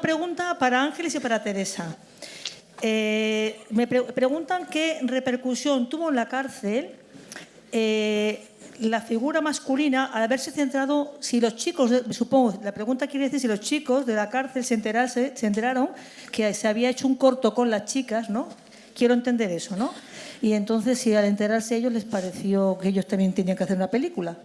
pregunta para Ángeles y para Teresa. Me preguntan qué repercusión tuvo en la cárcel la figura masculina al haberse centrado, si los chicos, supongo, la pregunta quiere decir si los chicos de la cárcel se enteraron que se había hecho un corto con las chicas, ¿no? Quiero entender eso, ¿no? Y entonces si al enterarse ellos les pareció que ellos también tenían que hacer una película.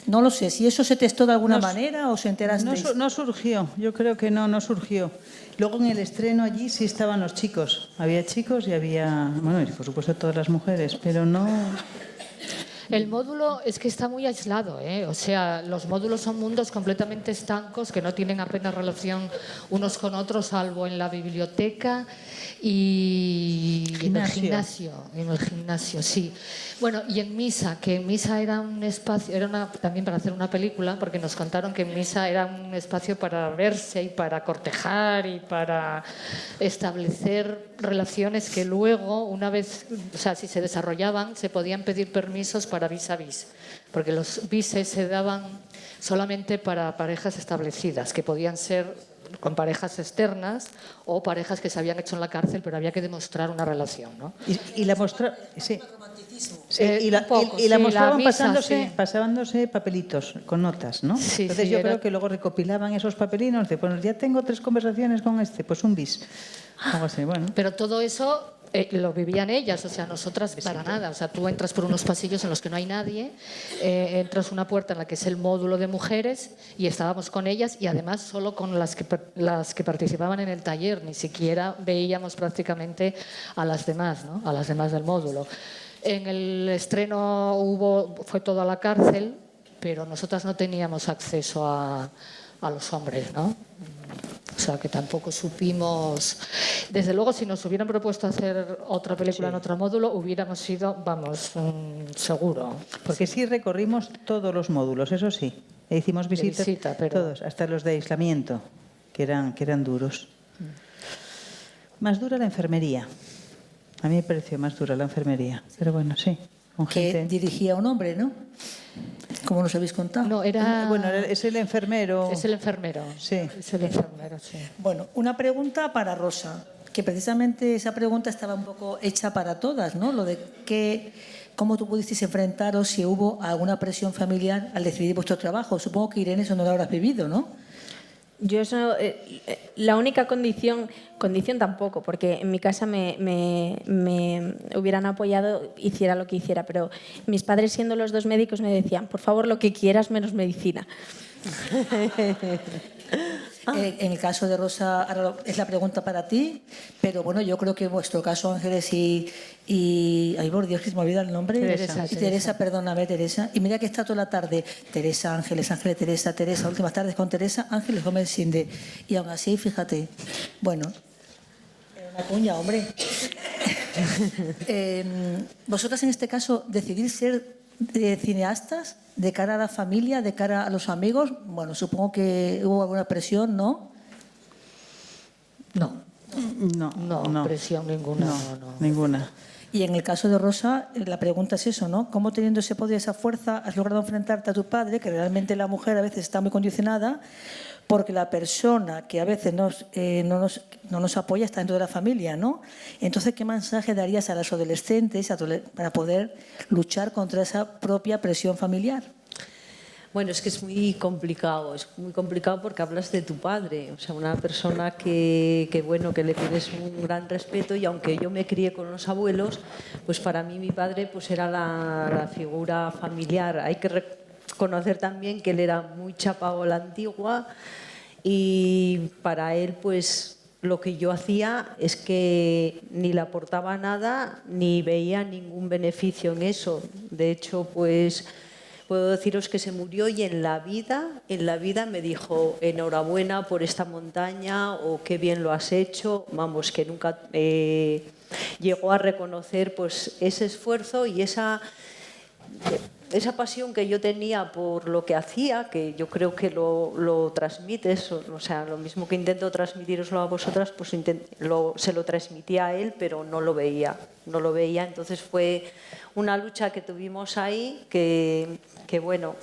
No lo sé, si eso se testó de alguna manera o se enterasteis. No surgió, yo creo que no surgió. Luego en el estreno allí sí estaban los chicos. Había chicos y había, bueno, y por supuesto todas las mujeres, pero no... El módulo es que está muy aislado, ¿eh? O sea, los módulos son mundos completamente estancos que no tienen apenas relación unos con otros, salvo en la biblioteca y en el gimnasio. En el gimnasio, sí. Bueno, y en Misa, que en Misa era un espacio, también para hacer una película, porque nos contaron que en Misa era un espacio para verse y para cortejar y para establecer relaciones que luego, una vez, o sea, si se desarrollaban, se podían pedir permisos para vis a vis, porque los vises se daban solamente para parejas establecidas, que podían ser con parejas externas o parejas que se habían hecho en la cárcel, pero había que demostrar una relación, ¿no? Y la mostraban, sí. Y la mostraban pasándose papelitos con notas, ¿no? Sí, entonces sí, yo creo que luego recopilaban esos papelinos de, bueno, ya tengo 3 conversaciones con este, pues un bis. Algo así, bueno. Pero todo eso lo vivían ellas, o sea, nosotras para nada. O sea, tú entras por unos pasillos en los que no hay nadie, entras una puerta en la que es el módulo de mujeres y estábamos con ellas y además solo con las que participaban en el taller, ni siquiera veíamos prácticamente a las demás, ¿no? A las demás del módulo. En el estreno fue todo a la cárcel, pero nosotras no teníamos acceso a los hombres, ¿no? O sea, que tampoco supimos... Desde luego, si nos hubieran propuesto hacer otra película en otro módulo, hubiéramos sido, vamos, seguro. Porque sí recorrimos todos los módulos, eso sí. E hicimos visitas, todos, hasta los de aislamiento, que eran duros. Más dura la enfermería. A mí me pareció más dura la enfermería, pero bueno, sí. Que dirigía un hombre, ¿no? Como nos habéis contado. No, era... Bueno, es el enfermero. Es el enfermero. Sí. Es el enfermero, sí. Bueno, una pregunta para Rosa, que precisamente esa pregunta estaba un poco hecha para todas, ¿no? Lo de cómo tú pudisteis enfrentaros, si hubo alguna presión familiar al decidir vuestro trabajo. Supongo que Irene eso no lo habrás vivido, ¿no? Yo eso, la única condición tampoco, porque en mi casa me hubieran apoyado, hiciera lo que hiciera, pero mis padres, siendo los dos médicos, me decían, por favor, lo que quieras menos medicina. En el caso de Rosa, ahora es la pregunta para ti, pero bueno, yo creo que en vuestro caso, Ángeles ay, por Dios, que se me olvida el nombre. Teresa, perdóname, Teresa. Y mira que está toda la tarde, Teresa, Ángeles, Teresa, últimas tardes con Teresa, Ángeles Gómez Sinde. Y aún así, fíjate, bueno, era una cuña, hombre. Vosotras en este caso decidís ser cineastas de cara a la familia, de cara a los amigos. Bueno, supongo que hubo alguna presión, ¿no? No, presión ninguna. No. Ninguna. Y en el caso de Rosa, la pregunta es eso, ¿no? ¿Cómo teniendo ese poder, esa fuerza, has logrado enfrentarte a tu padre, que realmente la mujer a veces está muy condicionada, porque la persona que a veces no nos apoya está dentro de la familia, ¿no? Entonces, ¿qué mensaje darías a las adolescentes para poder luchar contra esa propia presión familiar? Bueno, es que es muy complicado porque hablas de tu padre, o sea, una persona que le tienes un gran respeto, y aunque yo me crié con los abuelos, pues para mí mi padre pues era la figura familiar. Hay que reconocer también que él era muy chapao a la antigua, y para él pues lo que yo hacía es que ni le aportaba nada ni veía ningún beneficio en eso. De hecho, pues puedo deciros que se murió y en la vida me dijo enhorabuena por esta montaña, o qué bien lo has hecho. Vamos, que nunca llegó a reconocer pues ese esfuerzo y esa pasión que yo tenía por lo que hacía, que yo creo que lo transmites, o sea, lo mismo que intento transmitiroslo a vosotras, pues se lo transmitía a él, pero no lo veía. Entonces fue una lucha que tuvimos ahí que bueno,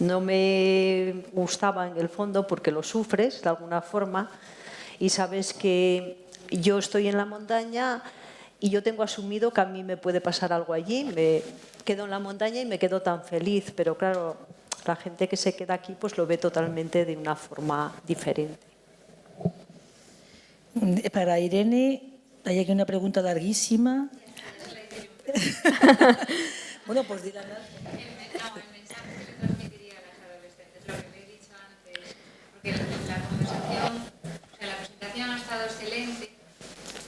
no me gustaba en el fondo porque lo sufres de alguna forma y sabes que yo estoy en la montaña y yo tengo asumido que a mí me puede pasar algo allí, me quedo en la montaña y me quedo tan feliz, pero claro, la gente que se queda aquí pues lo ve totalmente de una forma diferente. Para Irene, hay aquí una pregunta larguísima. Bueno, pues díganla. No, el mensaje que le transmitiría a las adolescentes, lo que le he dicho antes, porque la conversación, o sea, la presentación ha estado excelente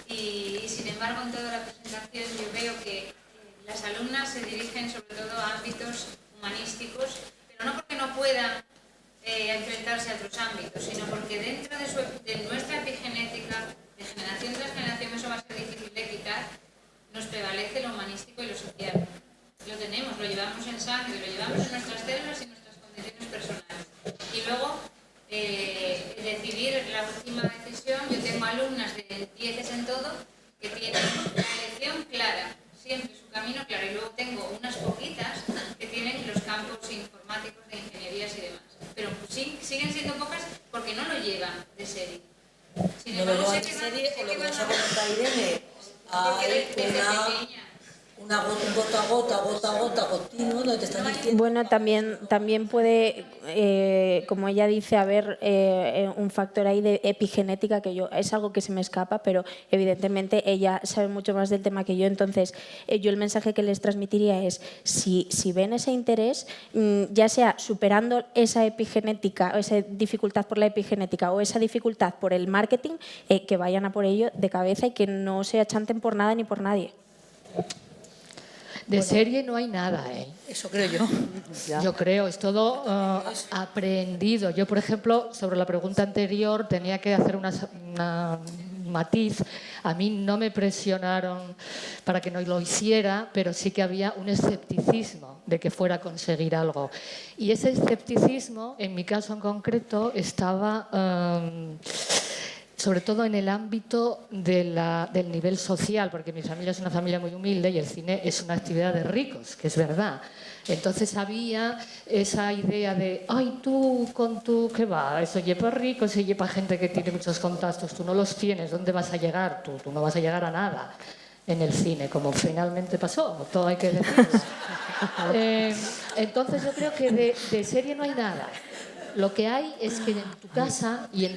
y sin embargo en toda la presentación yo veo que las alumnas se dirigen sobre todo a ámbitos humanísticos, pero no porque no puedan enfrentarse a otros ámbitos, sino porque dentro de nuestra epigenética, de generación tras generación, eso va a ser difícil de quitar, nos prevalece lo humanístico y lo social. Lo tenemos, lo llevamos en sangre, lo llevamos en nuestras células y en nuestras condiciones personales. Y luego, decidir la última decisión, yo tengo alumnas de 10 en todo que tienen la elección clara, siempre su camino claro, y luego tengo unas poquitas que tienen los campos informáticos de ingenierías y demás. Pero siguen siendo pocas porque no lo llevan de serie. Sin no lo llevan de serie, o lo que nos ha comentado Irene, hay una gota, continuo, donde te están diciendo... Bueno, también puede, como ella dice, haber un factor ahí de epigenética, que yo es algo que se me escapa, pero evidentemente ella sabe mucho más del tema que yo. Entonces, yo el mensaje que les transmitiría es, si ven ese interés, ya sea superando esa epigenética, o esa dificultad por la epigenética o esa dificultad por el marketing, que vayan a por ello de cabeza y que no se achanten por nada ni por nadie. De serie no hay nada, Eso creo yo. Yo creo, es todo aprendido. Yo, por ejemplo, sobre la pregunta anterior, tenía que hacer una matiz. A mí no me presionaron para que no lo hiciera, pero sí que había un escepticismo de que fuera a conseguir algo. Y ese escepticismo, en mi caso en concreto, estaba... sobre todo en el ámbito del nivel social, porque mi familia es una familia muy humilde y el cine es una actividad de ricos, que es verdad. Entonces había esa idea de, ay, tú con tu, ¿qué va? Eso lleva ricos, eso lleva gente que tiene muchos contactos, tú no los tienes, ¿dónde vas a llegar? Tú no vas a llegar a nada en el cine, como finalmente pasó, todo hay que decirlo. Entonces yo creo que de serie no hay nada. Lo que hay es que en tu casa y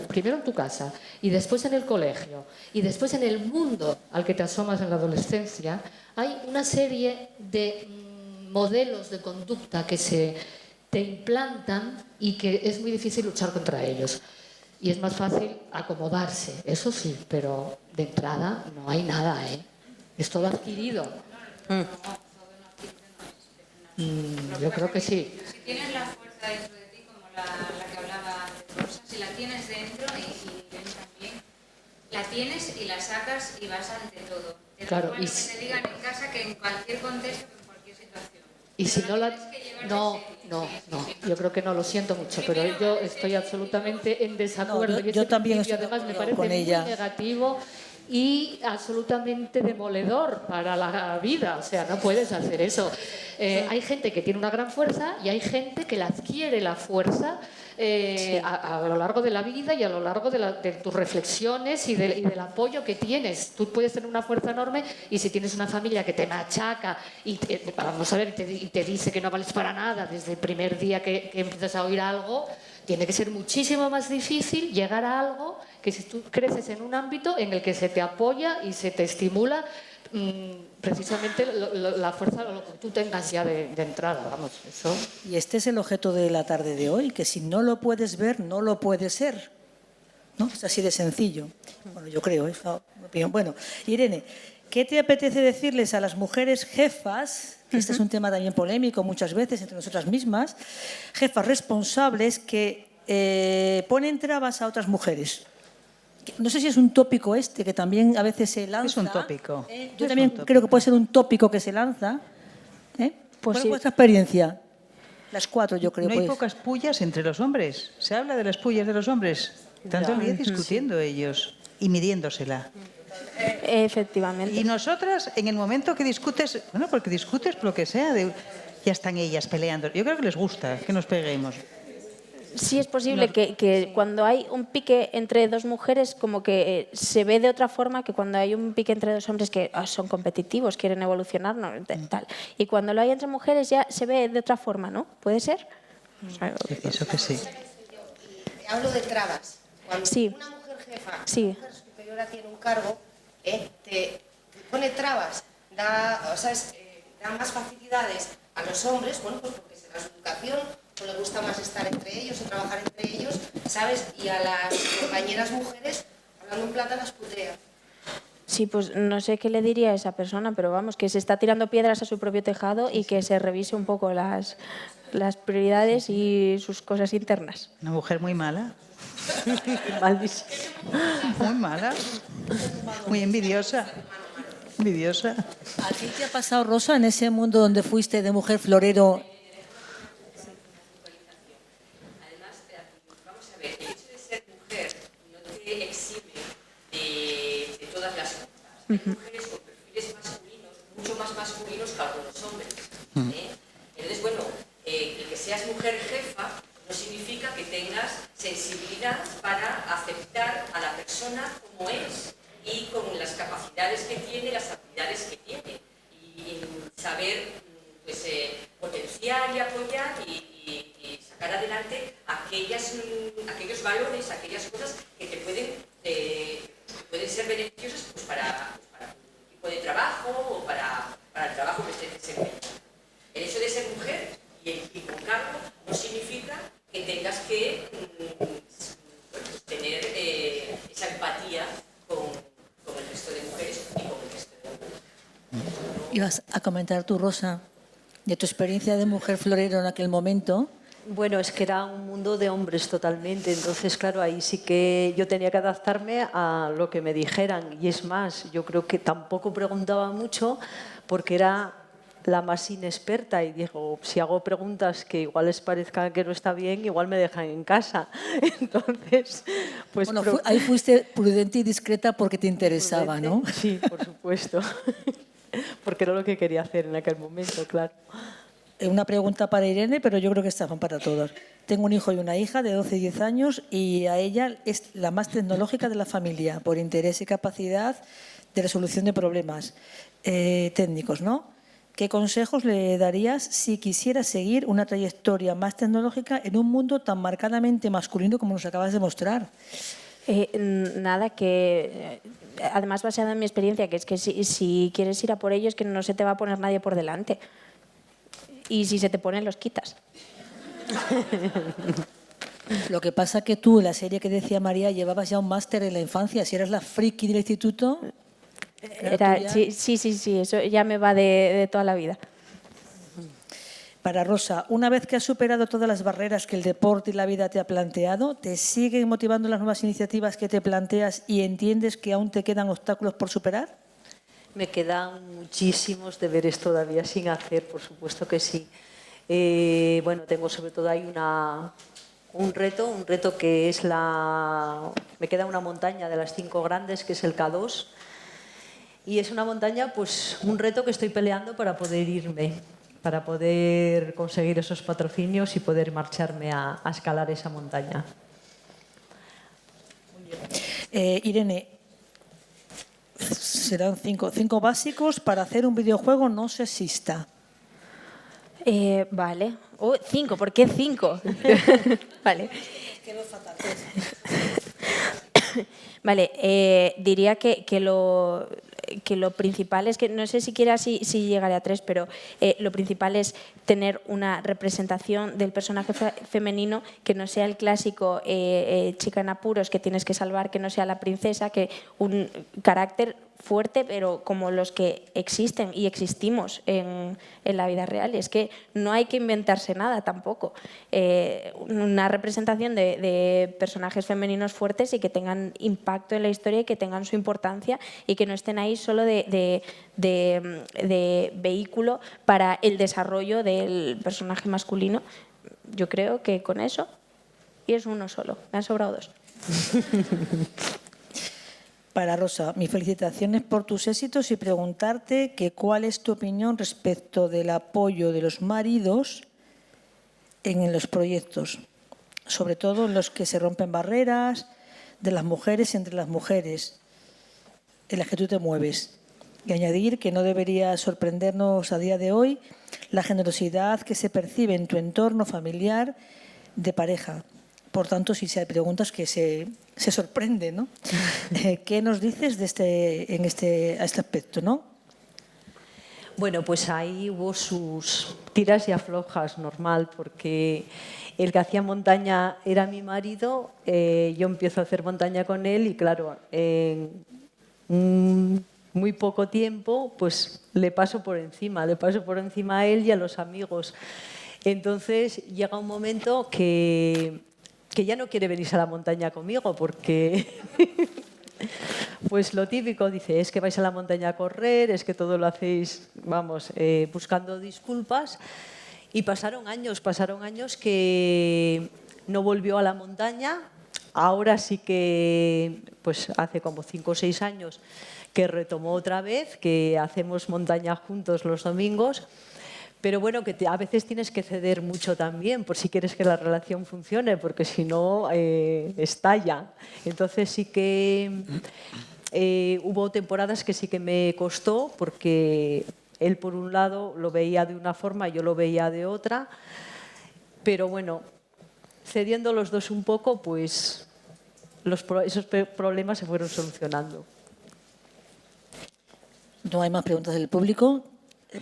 primero en tu casa y después en el colegio y después en el mundo al que te asomas en la adolescencia, hay una serie de modelos de conducta que se te implantan y que es muy difícil luchar contra ellos. Y es más fácil acomodarse, eso sí, pero de entrada no hay nada, es todo adquirido. Yo creo que sí. Si tienes la fuerza dentro de ti, como la que hablaba de Rosa, si la tienes dentro y Ben también, la tienes y la sacas y vas ante todo. Claro, y que te digan en casa que en cualquier contexto, en cualquier situación. Y si no la... No, yo creo que no, lo siento mucho, pero yo estoy absolutamente en desacuerdo. No, yo también estoy además me parece con ella. muy negativo y absolutamente demoledor para la vida. O sea, no puedes hacer eso. Hay gente que tiene una gran fuerza y hay gente que la adquiere la fuerza a lo largo de la vida y a lo largo de tus reflexiones y del apoyo que tienes. Tú puedes tener una fuerza enorme y si tienes una familia que te machaca y te dice que no vales para nada desde el primer día que empiezas a oír algo, tiene que ser muchísimo más difícil llegar a algo que si tú creces en un ámbito en el que se te apoya y se te estimula precisamente la fuerza, lo que tú tengas ya de entrada, vamos, eso. Y este es el objeto de la tarde de hoy, que si no lo puedes ver, no lo puedes ser, ¿no? Es así de sencillo. Bueno, yo creo, es una opinión. Bueno, Irene, ¿qué te apetece decirles a las mujeres jefas, que este es un tema también polémico muchas veces entre nosotras mismas, jefas responsables que ponen trabas a otras mujeres? No sé si es un tópico que también a veces se lanza. Es un tópico. Yo también creo que puede ser un tópico que se lanza. Pues ¿cuál es vuestra experiencia? Las cuatro, yo creo. No hay pocas pullas entre los hombres. Se habla de las pullas de los hombres. Están todo el día discutiendo ellos y midiéndosela. Efectivamente. Y nosotras, en el momento que discutes, bueno, porque discutes lo que sea, ya están ellas peleando. Yo creo que les gusta que nos peguemos. Sí es posible que cuando hay un pique entre dos mujeres como que se ve de otra forma que cuando hay un pique entre dos hombres que son competitivos, quieren evolucionar, ¿no? Tal. Y cuando lo hay entre mujeres ya se ve de otra forma, ¿no? ¿Puede ser? Sí, pienso que sí. Hablo de trabas. Cuando Sí. una mujer jefa, Sí. una mujer superiora tiene un cargo, te pone trabas, da más facilidades a los hombres, bueno, pues porque será su educación, o le gusta más estar entre ellos o trabajar entre ellos, ¿sabes? Y a las compañeras mujeres, hablando en plata, las putea. Sí, pues no sé qué le diría a esa persona, pero vamos, que se está tirando piedras a su propio tejado y que se revise un poco las prioridades y sus cosas internas. Una mujer muy mala. Malísimo. Muy mala. Muy envidiosa. Envidiosa. ¿A ti te ha pasado, Rosa, en ese mundo donde fuiste de mujer florero? Hay mujeres con perfiles masculinos, mucho más masculinos que algunos hombres. Entonces, bueno, el que seas mujer jefa no significa que tengas sensibilidad para aceptar a la persona como es y con las capacidades que tiene, las habilidades que tiene. Y saber pues, potenciar y apoyar y sacar adelante aquellos valores, aquellas cosas que te pueden ser beneficiosas pues, para tu tipo de trabajo o para el trabajo que estés desempeñando. El hecho de ser mujer y con cargo no significa que tengas que tener esa empatía con el resto de mujeres y con el resto de hombres. Ibas a comentar tú, Rosa, de tu experiencia de mujer florero en aquel momento. Bueno, es que era un mundo de hombres totalmente, entonces claro, ahí sí que yo tenía que adaptarme a lo que me dijeran y es más, yo creo que tampoco preguntaba mucho porque era la más inexperta y digo, si hago preguntas que igual les parezcan que no está bien, igual me dejan en casa. Entonces, pues... Bueno, ahí fuiste prudente y discreta porque te interesaba, ¿no? Sí, por supuesto, porque era lo que quería hacer en aquel momento, claro. Una pregunta para Irene, pero yo creo que esta van para todos. Tengo un hijo y una hija de 12 y 10 años y a ella es la más tecnológica de la familia por interés y capacidad de resolución de problemas técnicos, ¿no? ¿Qué consejos le darías si quisiera seguir una trayectoria más tecnológica en un mundo tan marcadamente masculino como nos acabas de mostrar? Nada, que además basada en mi experiencia, que es que si quieres ir a por ellos, que no se te va a poner nadie por delante. Y si se te ponen, los quitas. Lo que pasa que tú, en la serie que decía María, llevabas ya un máster en la infancia. Si eras la friki del instituto... Sí, eso ya me va de toda la vida. Para Rosa, una vez que has superado todas las barreras que el deporte y la vida te ha planteado, ¿te siguen motivando las nuevas iniciativas que te planteas y entiendes que aún te quedan obstáculos por superar? Me quedan muchísimos deberes todavía sin hacer, por supuesto que sí. Bueno, tengo sobre todo ahí un reto que es me queda una montaña de las 5 grandes, que es el K2. Y es una montaña, pues un reto que estoy peleando para poder irme, para poder conseguir esos patrocinios y poder marcharme a escalar esa montaña. Irene, serán cinco básicos para hacer un videojuego no sexista. Vale. 5, ¿por qué 5? Vale. Vale, diría que lo principal es que, no sé siquiera si llegaré a 3, pero lo principal es tener una representación del personaje femenino que no sea el clásico chica en apuros que tienes que salvar, que no sea la princesa, que un carácter fuerte, pero como los que existen y existimos en la vida real. Es que no hay que inventarse nada tampoco. Una representación de personajes femeninos fuertes y que tengan impacto en la historia y que tengan su importancia y que no estén ahí solo de vehículo para el desarrollo del personaje masculino. Yo creo que con eso, y es uno solo, me han sobrado 2. Para Rosa, mis felicitaciones por tus éxitos y preguntarte que cuál es tu opinión respecto del apoyo de los maridos en los proyectos, sobre todo en los que se rompen barreras de las mujeres entre las mujeres, en las que tú te mueves. Y añadir que no debería sorprendernos a día de hoy la generosidad que se percibe en tu entorno familiar de pareja. Por tanto, si hay preguntas que se sorprende, ¿no? ¿Qué nos dices de a este aspecto, no? Bueno, pues ahí hubo sus tiras y aflojas, normal, porque el que hacía montaña era mi marido, yo empiezo a hacer montaña con él y claro, en muy poco tiempo, pues le paso por encima a él y a los amigos. Entonces llega un momento que ya no quiere venirse a la montaña conmigo porque pues lo típico, dice, es que vais a la montaña a correr, es que todo lo hacéis, vamos, buscando disculpas. Y pasaron años que no volvió a la montaña. Ahora sí que, pues hace como 5 o 6 años que retomó otra vez, que hacemos montaña juntos los domingos. Pero bueno, que a veces tienes que ceder mucho también por si quieres que la relación funcione, porque si no, estalla. Entonces sí que hubo temporadas que sí que me costó, porque él por un lado lo veía de una forma, yo lo veía de otra. Pero bueno, cediendo los dos un poco, pues esos problemas se fueron solucionando. No hay más preguntas del público.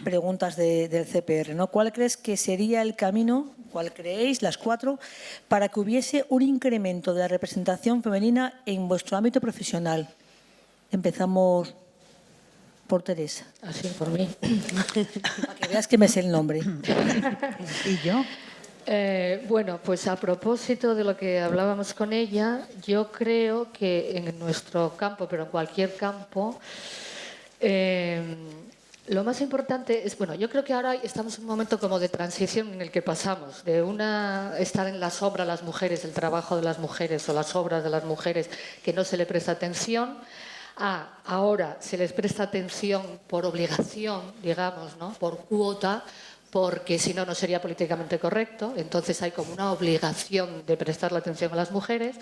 Preguntas del CPR, ¿no? ¿Cuál crees que sería el camino, cuál creéis, las 4, para que hubiese un incremento de la representación femenina en vuestro ámbito profesional? Empezamos por Teresa. Así, por mí. Para que veas que me sé el nombre. ¿Y yo? Bueno, pues a propósito de lo que hablábamos con ella, yo creo que en nuestro campo, pero en cualquier campo, lo más importante es, bueno, yo creo que ahora estamos en un momento como de transición en el que pasamos de estar en la sombra las mujeres, el trabajo de las mujeres o las obras de las mujeres que no se le presta atención, a ahora se les presta atención por obligación, digamos, ¿no? Por cuota, porque si no, no sería políticamente correcto. Entonces hay como una obligación de prestarle atención a las mujeres.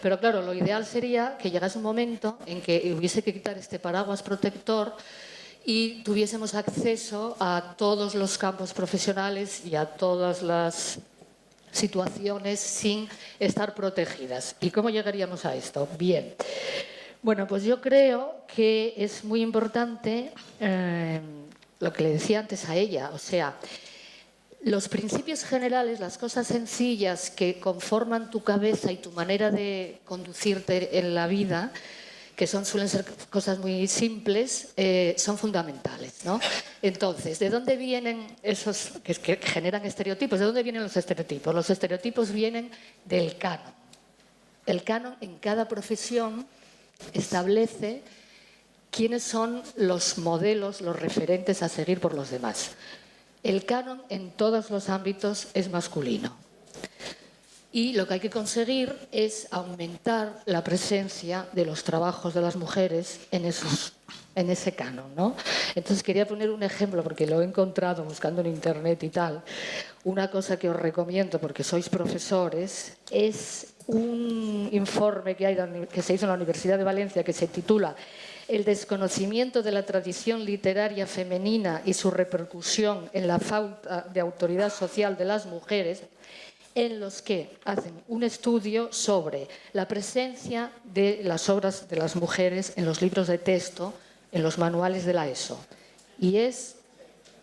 Pero claro, lo ideal sería que llegase un momento en que hubiese que quitar este paraguas protector y tuviésemos acceso a todos los campos profesionales y a todas las situaciones sin estar protegidas. ¿Y cómo llegaríamos a esto? Bien. Bueno, pues yo creo que es muy importante lo que le decía antes a ella, o sea, los principios generales, las cosas sencillas que conforman tu cabeza y tu manera de conducirte en la vida, que suelen ser cosas muy simples, son fundamentales, ¿no? Entonces, ¿de dónde vienen esos que generan estereotipos? ¿De dónde vienen los estereotipos? Los estereotipos vienen del canon. El canon en cada profesión establece quiénes son los modelos, los referentes a seguir por los demás. El canon en todos los ámbitos es masculino. Y lo que hay que conseguir es aumentar la presencia de los trabajos de las mujeres en ese canon, ¿no? Entonces quería poner un ejemplo, porque lo he encontrado buscando en internet y tal. Una cosa que os recomiendo, porque sois profesores, es un informe que se hizo en la Universidad de Valencia que se titula El desconocimiento de la tradición literaria femenina y su repercusión en la falta de autoridad social de las mujeres, en los que hacen un estudio sobre la presencia de las obras de las mujeres en los libros de texto, en los manuales de la ESO. Y es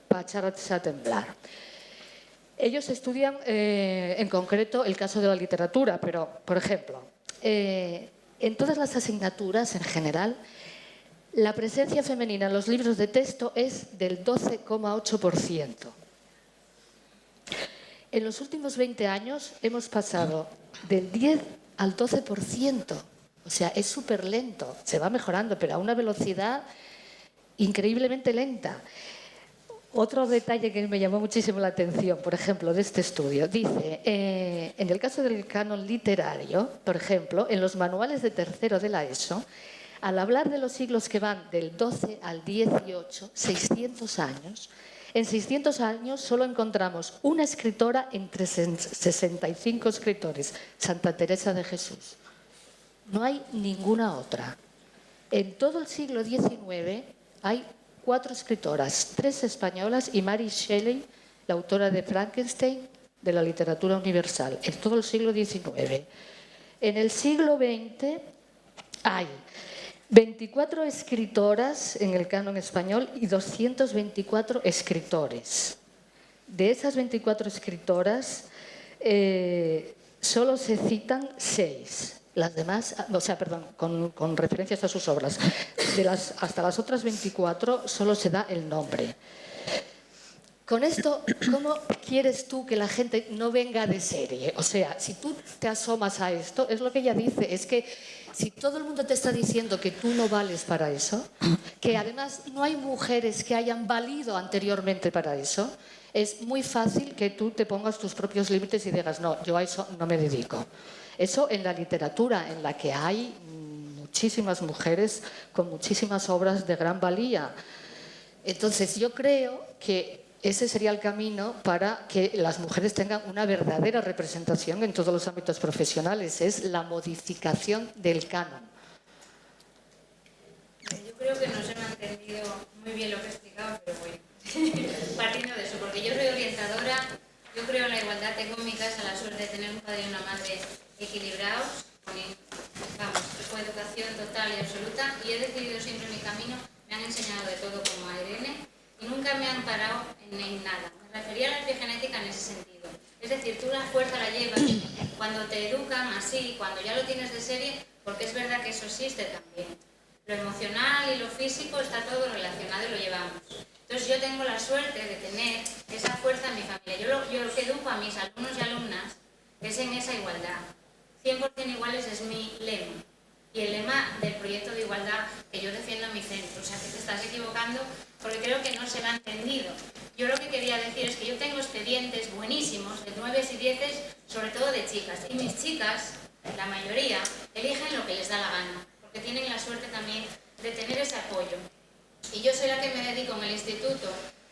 para echarse a temblar. Ellos estudian en concreto el caso de la literatura, pero, por ejemplo, en todas las asignaturas en general, la presencia femenina en los libros de texto es del 12,8%. En los últimos 20 años hemos pasado del 10 al 12%. O sea, es súper lento. Se va mejorando, pero a una velocidad increíblemente lenta. Otro detalle que me llamó muchísimo la atención, por ejemplo, de este estudio, dice, en el caso del canon literario, por ejemplo, en los manuales de tercero de la ESO, al hablar de los siglos que van del 12 al 18, 600 años, en 600 años solo encontramos una escritora entre 65 escritores, Santa Teresa de Jesús. No hay ninguna otra. En todo el siglo XIX hay 4 escritoras, 3 españolas y Mary Shelley, la autora de Frankenstein, de la literatura universal, en todo el siglo XIX. En el siglo XX hay 24 escritoras en el canon español y 224 escritores. De esas 24 escritoras, solo se citan 6. Las demás, con referencias a sus obras. Hasta las otras 24 solo se da el nombre. Con esto, ¿cómo quieres tú que la gente no venga de serie? O sea, si tú te asomas a esto, es lo que ella dice, es que si todo el mundo te está diciendo que tú no vales para eso, que además no hay mujeres que hayan valido anteriormente para eso, es muy fácil que tú te pongas tus propios límites y digas, no, yo a eso no me dedico. Eso en la literatura, en la que hay muchísimas mujeres con muchísimas obras de gran valía. Entonces, yo creo que ese sería el camino para que las mujeres tengan una verdadera representación en todos los ámbitos profesionales, es la modificación del canon. Yo creo que no se me ha entendido muy bien lo que he explicado, pero bueno, partiendo de eso, porque yo soy orientadora, yo creo en la igualdad, tengo en mi casa la suerte de tener un padre y una madre equilibrados, con educación total y absoluta, y he decidido siempre mi camino, me han enseñado de todo como a Irene, y nunca me han parado en nada. Me refería a la epigenética en ese sentido. Es decir, tú la fuerza la llevas cuando te educan así, cuando ya lo tienes de serie, porque es verdad que eso existe también. Lo emocional y lo físico está todo relacionado y lo llevamos. Entonces yo tengo la suerte de tener esa fuerza en mi familia. Yo lo que educo a mis alumnos y alumnas es en esa igualdad. 100% iguales es mi lema. Y el lema del proyecto de igualdad que yo defiendo en mi centro. O sea, que te estás equivocando porque creo que no se me ha entendido. Yo lo que quería decir es que yo tengo expedientes buenísimos de 9 y 10, sobre todo de chicas. Y mis chicas, la mayoría, eligen lo que les da la gana, porque tienen la suerte también de tener ese apoyo. Y yo soy la que me dedico en el instituto,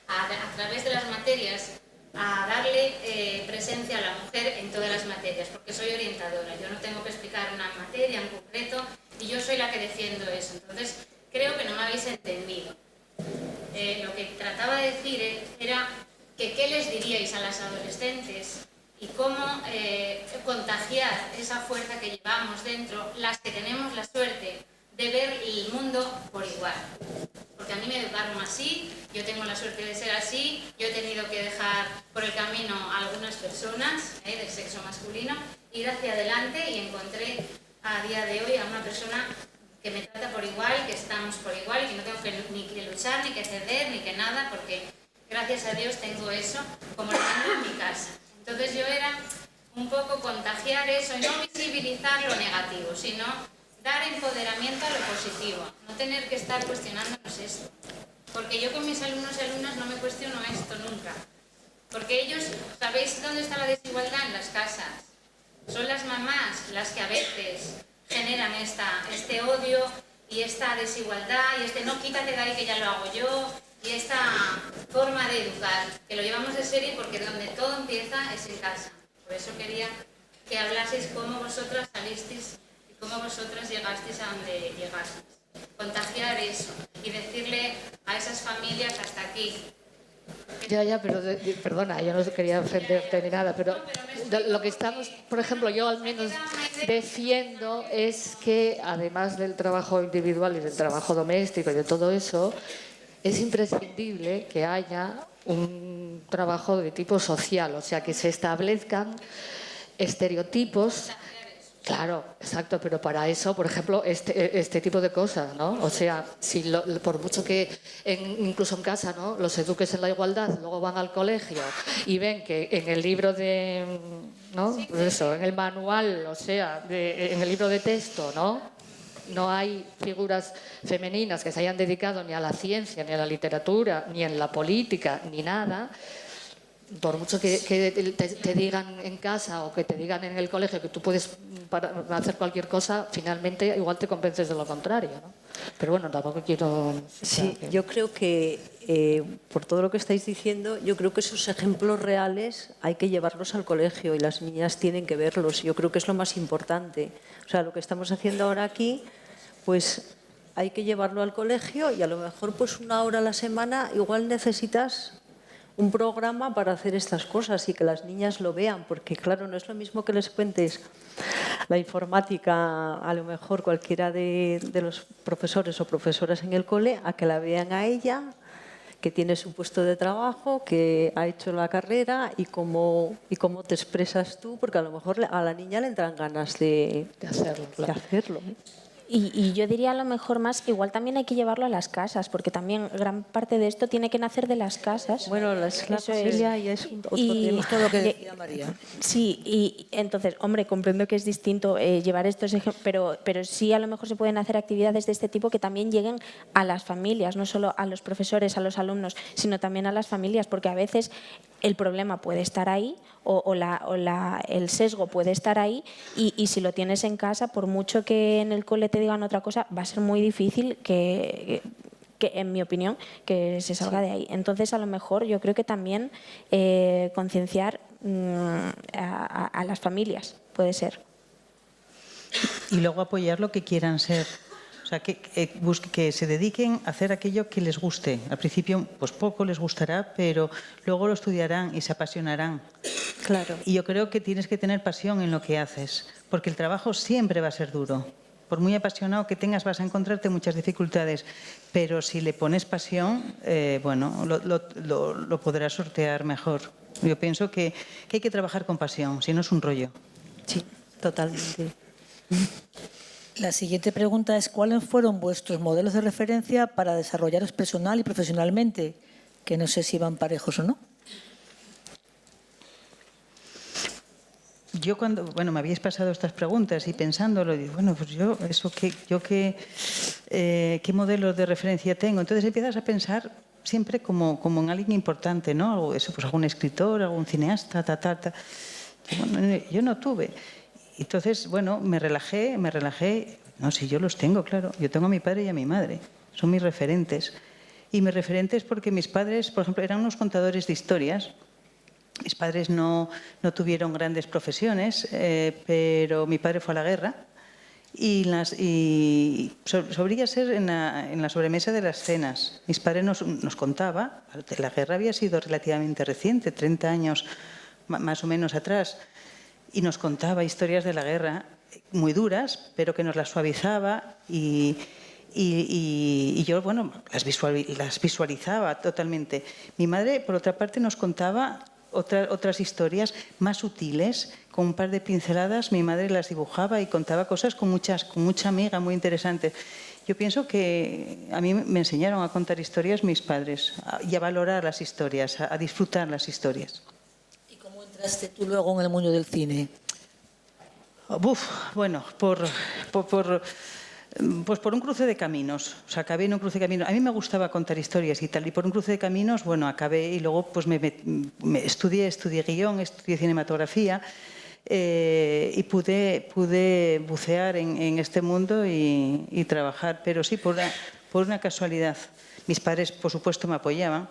a través de las materias, a darle presencia a la mujer en todas las materias, porque soy orientadora. Yo no tengo que explicar una materia en concreto y yo soy la que defiendo eso. Entonces, creo que no me habéis entendido. Lo que trataba de decir era que qué les diríais a las adolescentes y cómo contagiar esa fuerza que llevamos dentro, las que tenemos la suerte de ver el mundo por igual. Porque a mí me educaron así, yo tengo la suerte de ser así, yo he tenido que dejar por el camino a algunas personas del sexo masculino, ir hacia adelante y encontré a día de hoy a una persona que me trata por igual, que estamos por igual y que no tengo ni que luchar, ni que ceder, ni que nada, porque gracias a Dios tengo eso como lo tengo en mi casa. Entonces yo era un poco contagiar eso y no visibilizar lo negativo, sino dar empoderamiento a lo positivo, no tener que estar cuestionándonos esto. Porque yo con mis alumnos y alumnas no me cuestiono esto nunca. Porque ellos, ¿sabéis dónde está la desigualdad? En las casas. Son las mamás las que a veces generan este odio y esta desigualdad y no, quítate de ahí que ya lo hago yo, y esta forma de educar, que lo llevamos de serie porque donde todo empieza es en casa. Por eso quería que hablaseis cómo vosotras salisteis y cómo vosotras llegasteis a donde llegasteis. Contagiar eso y decirle a esas familias hasta aquí. Ya, pero perdona, yo no quería ofenderte ni nada, pero lo que estamos, por ejemplo, yo al menos defiendo es que además del trabajo individual y del trabajo doméstico y de todo eso, es imprescindible que haya un trabajo de tipo social, o sea, que se establezcan estereotipos. Claro, exacto, pero para eso, por ejemplo, este tipo de cosas, ¿no? O sea, por mucho que incluso en casa, ¿no?, los eduques en la igualdad, luego van al colegio y ven que en el libro de, ¿no?, pues eso, en el manual, o sea, en el libro de texto, no hay figuras femeninas que se hayan dedicado ni a la ciencia, ni a la literatura, ni en la política, ni nada. por mucho que te digan en casa o que te digan en el colegio que tú puedes hacer cualquier cosa, finalmente igual te convences de lo contrario, ¿no? Pero bueno, tampoco quiero... Sí, yo creo que por todo lo que estáis diciendo, yo creo que esos ejemplos reales hay que llevarlos al colegio y las niñas tienen que verlos. Yo creo que es lo más importante. O sea, lo que estamos haciendo ahora aquí, pues hay que llevarlo al colegio y a lo mejor pues 1 hora a la semana igual necesitas un programa para hacer estas cosas y que las niñas lo vean, porque claro, no es lo mismo que les cuentes la informática, a lo mejor cualquiera de los profesores o profesoras en el cole, a que la vean a ella, que tiene su puesto de trabajo, que ha hecho la carrera y cómo te expresas tú, porque a lo mejor a la niña le entran ganas de hacerlo. Claro. De hacerlo. Y yo diría a lo mejor más que igual también hay que llevarlo a las casas, porque también gran parte de esto tiene que nacer de las casas. Bueno, la familia ya es otro tema. Esto es lo que decía María. Sí, y entonces, hombre, comprendo que es distinto llevar estos ejemplos, pero sí a lo mejor se pueden hacer actividades de este tipo que también lleguen a las familias, no solo a los profesores, a los alumnos, sino también a las familias, porque a veces el problema puede estar ahí o el sesgo puede estar ahí y si lo tienes en casa, por mucho que en el cole te digan otra cosa, va a ser muy difícil que en mi opinión, que se salga de ahí. Entonces, a lo mejor yo creo que también concienciar a las familias, puede ser. Y luego apoyar lo que quieran ser. O sea, que se dediquen a hacer aquello que les guste. Al principio, pues poco les gustará, pero luego lo estudiarán y se apasionarán. Claro. Y yo creo que tienes que tener pasión en lo que haces, porque el trabajo siempre va a ser duro. Por muy apasionado que tengas, vas a encontrarte muchas dificultades, pero si le pones pasión, bueno, lo podrás sortear mejor. Yo pienso que hay que trabajar con pasión, si no es un rollo. Sí, totalmente. La siguiente pregunta es: ¿cuáles fueron vuestros modelos de referencia para desarrollaros personal y profesionalmente? Que no sé si van parejos o no. Yo cuando, me habéis pasado estas preguntas y pensándolo, digo, bueno, pues ¿qué modelo de referencia tengo? Entonces empiezas a pensar siempre como en alguien importante, ¿no? Eso, pues algún escritor, algún cineasta, Bueno, yo no tuve. Entonces, bueno, me relajé. No, si yo los tengo, claro. Yo tengo a mi padre y a mi madre. Son mis referentes. Y mis referentes porque mis padres, por ejemplo, eran unos contadores de historias. Mis padres no tuvieron grandes profesiones, pero mi padre fue a la guerra y solía ser en la sobremesa de las cenas. Mis padres nos contaba, la guerra había sido relativamente reciente, 30 años más o menos atrás, y nos contaba historias de la guerra muy duras, pero que nos las suavizaba y yo, bueno, las visualizaba totalmente. Mi madre, por otra parte, nos contaba otras historias más sutiles, con un par de pinceladas. Mi madre las dibujaba y contaba cosas con mucha amiga, muy interesantes. Yo pienso que a mí me enseñaron a contar historias mis padres y a valorar las historias, a disfrutar las historias. ¿Y cómo entraste tú luego en el mundo del cine? Bueno, pues por un cruce de caminos. O sea, acabé en un cruce de caminos. A mí me gustaba contar historias y tal, y por un cruce de caminos, bueno, acabé y luego pues me estudié guión, estudié cinematografía y pude bucear en este mundo y trabajar, pero sí por una casualidad. Mis padres, por supuesto, me apoyaban,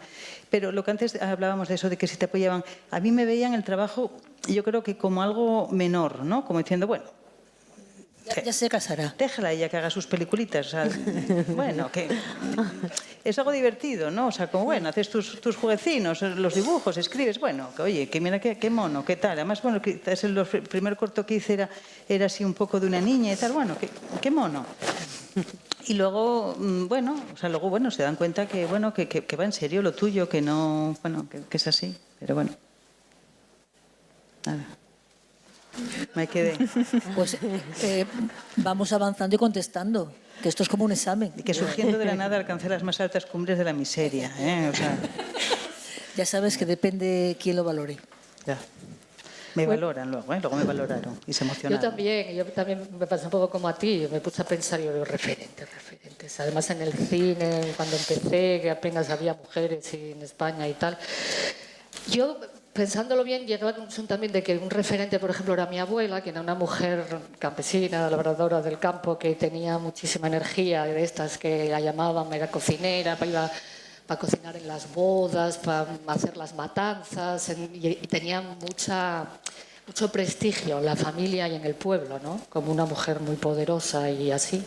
pero lo que antes hablábamos de eso, de que si te apoyaban, a mí me veían el trabajo, yo creo que como algo menor, ¿no? Como diciendo, bueno, ya se casará. Déjala ella que haga sus peliculitas. O sea, bueno, que es algo divertido, ¿no? O sea, como bueno, haces tus jueguecinos, los dibujos, escribes, bueno, que oye, que mira qué mono, qué tal. Además, bueno, el primer corto que hice era así un poco de una niña y tal, bueno, qué mono. Y luego, bueno, se dan cuenta que va en serio lo tuyo, que no, bueno, que es así, pero bueno. Nada. Me quedé. Pues vamos avanzando y contestando, que esto es como un examen. Y que surgiendo de la nada alcancé las más altas cumbres de la miseria. O sea, ya sabes que depende quién lo valore. Ya. Me valoran luego me valoraron y se emocionaron. Yo también me pasé un poco como a ti, me puse a pensar, yo referentes. Además en el cine, cuando empecé, que apenas había mujeres en España y tal. Yo pensándolo bien, llegué a la conclusión también de que un referente, por ejemplo, era mi abuela, que era una mujer campesina, labradora del campo, que tenía muchísima energía, de estas que la llamaban, era cocinera, iba para cocinar en las bodas, para hacer las matanzas, y tenía mucho prestigio en la familia y en el pueblo, ¿no? Como una mujer muy poderosa y así.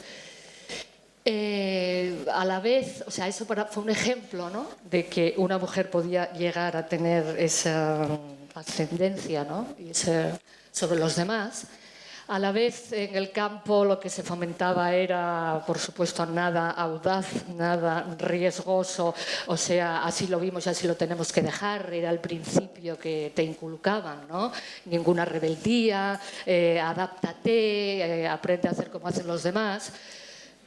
A la vez, o sea, eso fue un ejemplo, ¿no?, de que una mujer podía llegar a tener esa ascendencia, ¿no?, sobre los demás. A la vez, en el campo lo que se fomentaba era, por supuesto, nada audaz, nada riesgoso, o sea, así lo vimos y así lo tenemos que dejar, era el principio que te inculcaban, ¿no? Ninguna rebeldía, adáptate, aprende a hacer como hacen los demás.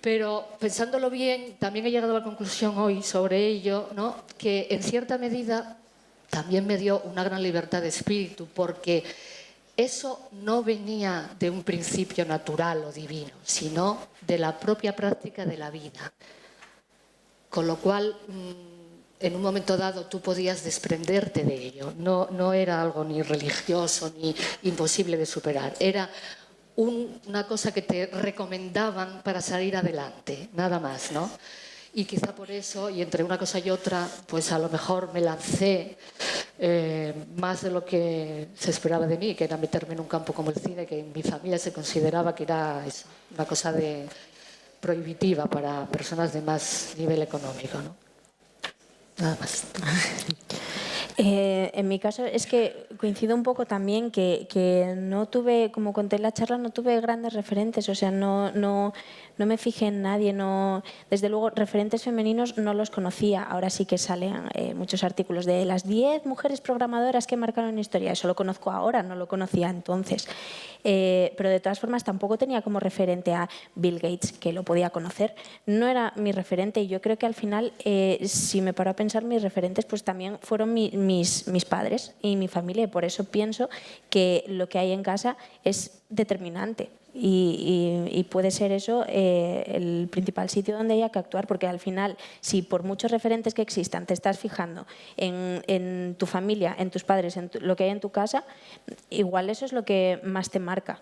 Pero pensándolo bien, también he llegado a la conclusión hoy sobre ello, ¿no?, que en cierta medida también me dio una gran libertad de espíritu, porque eso no venía de un principio natural o divino, sino de la propia práctica de la vida. Con lo cual, en un momento dado tú podías desprenderte de ello. No era algo ni religioso ni imposible de superar. Era una cosa que te recomendaban para salir adelante, nada más, ¿no? Y quizá por eso, y entre una cosa y otra, pues a lo mejor me lancé más de lo que se esperaba de mí, que era meterme en un campo como el cine, que en mi familia se consideraba que era eso, una cosa prohibitiva para personas de más nivel económico, ¿no? Nada más. En mi caso es que coincido un poco también que no tuve, como conté en la charla, no tuve grandes referentes, o sea, no me fijé en nadie, desde luego referentes femeninos no los conocía. Ahora sí que salen muchos artículos de las 10 mujeres programadoras que marcaron historia, eso lo conozco ahora, no lo conocía entonces. Pero de todas formas tampoco tenía como referente a Bill Gates, que lo podía conocer. No era mi referente y yo creo que al final, si me paro a pensar, mis referentes pues también fueron mis padres y mi familia, y por eso pienso que lo que hay en casa es determinante. Y puede ser eso el principal sitio donde haya que actuar, porque al final, si por muchos referentes que existan te estás fijando en tu familia, en tus padres, en lo que hay en tu casa, igual eso es lo que más te marca.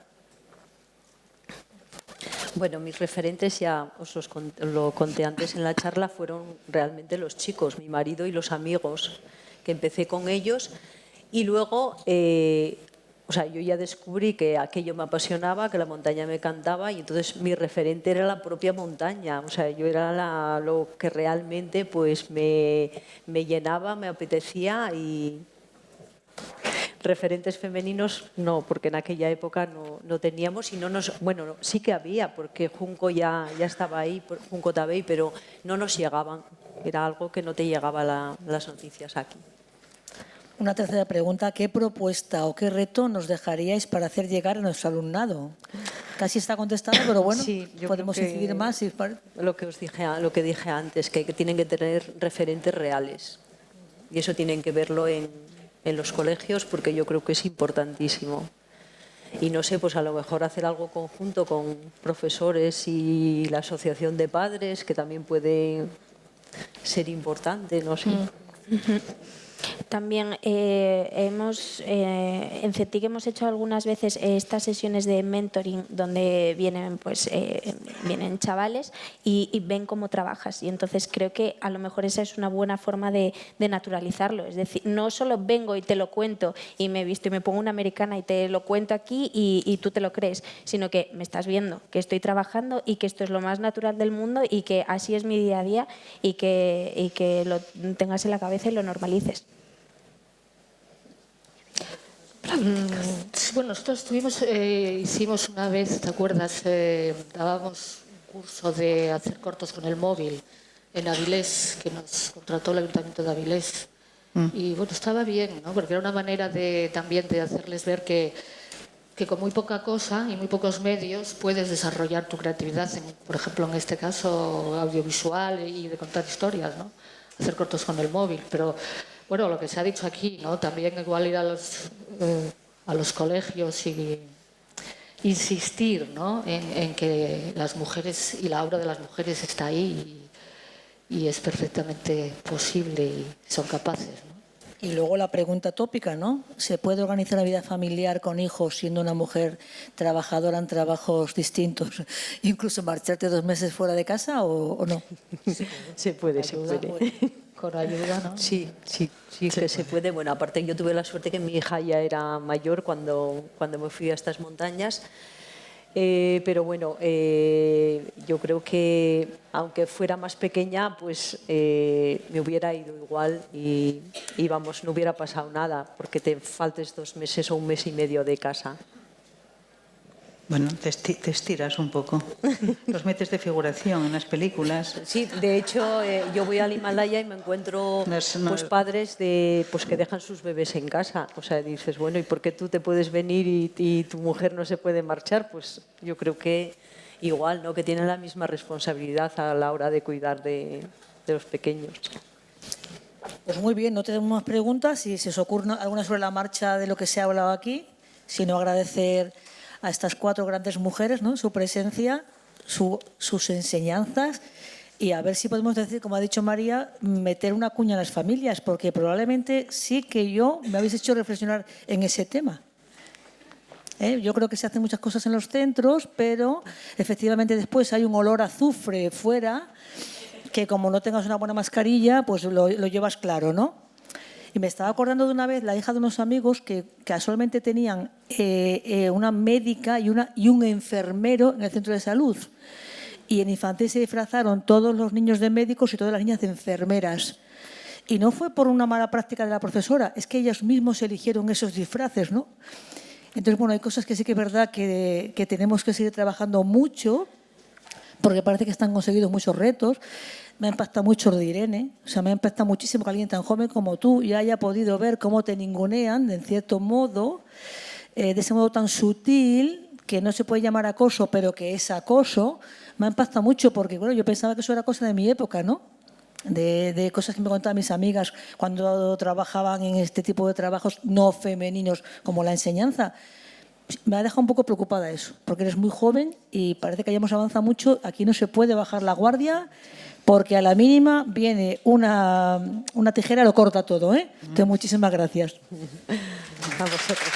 Bueno, mis referentes, ya os lo conté antes en la charla, fueron realmente los chicos, mi marido y los amigos, que empecé con ellos, y luego o sea, yo ya descubrí que aquello me apasionaba, que la montaña me encantaba, y entonces mi referente era la propia montaña. O sea, yo era lo que realmente pues me llenaba, me apetecía. Y referentes femeninos no, porque en aquella época no teníamos, y bueno, sí que había, porque Junco ya estaba ahí, Junco Tabei, pero no nos llegaban. Era algo que no te llegaba las noticias aquí. Una tercera pregunta, ¿qué propuesta o qué reto nos dejaríais para hacer llegar a nuestro alumnado? Casi está contestado, pero bueno, sí, podemos incidir más. Lo que dije antes, que tienen que tener referentes reales. Y eso tienen que verlo en los colegios, porque yo creo que es importantísimo. Y no sé, pues a lo mejor hacer algo conjunto con profesores y la asociación de padres, que también puede ser importante, no sé. También en CETIC hemos hecho algunas veces estas sesiones de mentoring donde vienen chavales y ven cómo trabajas, y entonces creo que a lo mejor esa es una buena forma de naturalizarlo. Es decir, no solo vengo y te lo cuento y me visto y me pongo una americana y te lo cuento aquí y tú te lo crees, sino que me estás viendo que estoy trabajando y que esto es lo más natural del mundo y que así es mi día a día, y que lo tengas en la cabeza y lo normalices. Bueno, nosotros hicimos una vez, ¿te acuerdas? Dábamos un curso de hacer cortos con el móvil en Avilés, que nos contrató el Ayuntamiento de Avilés. Y bueno, estaba bien, ¿no? Porque era una manera también de hacerles ver que con muy poca cosa y muy pocos medios puedes desarrollar tu creatividad, por ejemplo, en este caso audiovisual y de contar historias, ¿no? Hacer cortos con el móvil, pero bueno, lo que se ha dicho aquí, ¿no? También igual ir a los colegios y insistir, ¿no? en que las mujeres y la obra de las mujeres está ahí y es perfectamente posible y son capaces, ¿no? Y luego la pregunta tópica, ¿no? ¿Se puede organizar una vida familiar con hijos siendo una mujer trabajadora en trabajos distintos? ¿Incluso marcharte 2 meses fuera de casa o no? Se puede, se puede. Con ayuda, ¿no? Sí, que se puede. Bueno, aparte yo tuve la suerte que mi hija ya era mayor cuando me fui a estas montañas. Pero bueno, yo creo que aunque fuera más pequeña, pues me hubiera ido igual y vamos, no hubiera pasado nada porque te faltes 2 meses o 1 mes y medio de casa. Bueno, te estiras un poco. Los metes de figuración en las películas. Sí, de hecho, yo voy al Himalaya y me encuentro pues, padres pues, que dejan sus bebés en casa. O sea, dices, bueno, ¿y por qué tú te puedes venir y tu mujer no se puede marchar? Pues yo creo que igual, ¿no? Que tienen la misma responsabilidad a la hora de cuidar de los pequeños. Pues muy bien, no tenemos más preguntas. Si se os ocurre alguna sobre la marcha de lo que se ha hablado aquí, sino agradecer a estas 4 grandes mujeres, ¿no? Su presencia, sus enseñanzas y a ver si podemos decir, como ha dicho María, meter una cuña en las familias, porque probablemente sí que me habéis hecho reflexionar en ese tema. Yo creo que se hacen muchas cosas en los centros, pero efectivamente después hay un olor a azufre fuera que como no tengas una buena mascarilla, pues lo llevas claro, ¿no? Y me estaba acordando de una vez la hija de unos amigos que casualmente tenían una médica y un enfermero en el centro de salud. Y en infantil se disfrazaron todos los niños de médicos y todas las niñas de enfermeras. Y no fue por una mala práctica de la profesora, es que ellos mismos eligieron esos disfraces, ¿no? Entonces, bueno, hay cosas que sí que es verdad que tenemos que seguir trabajando mucho, porque parece que están conseguidos muchos retos. Me ha impactado mucho lo de Irene, o sea, me ha impactado muchísimo que alguien tan joven como tú ya haya podido ver cómo te ningunean, de cierto modo, de ese modo tan sutil, que no se puede llamar acoso, pero que es acoso. Me ha impactado mucho porque, bueno, yo pensaba que eso era cosa de mi época, ¿no? De cosas que me contaban mis amigas cuando trabajaban en este tipo de trabajos no femeninos como la enseñanza. Me ha dejado un poco preocupada eso, porque eres muy joven y parece que hayamos avanzado mucho. Aquí no se puede bajar la guardia porque a la mínima viene una tijera y lo corta todo, ¿eh? Entonces, muchísimas gracias. A vosotros.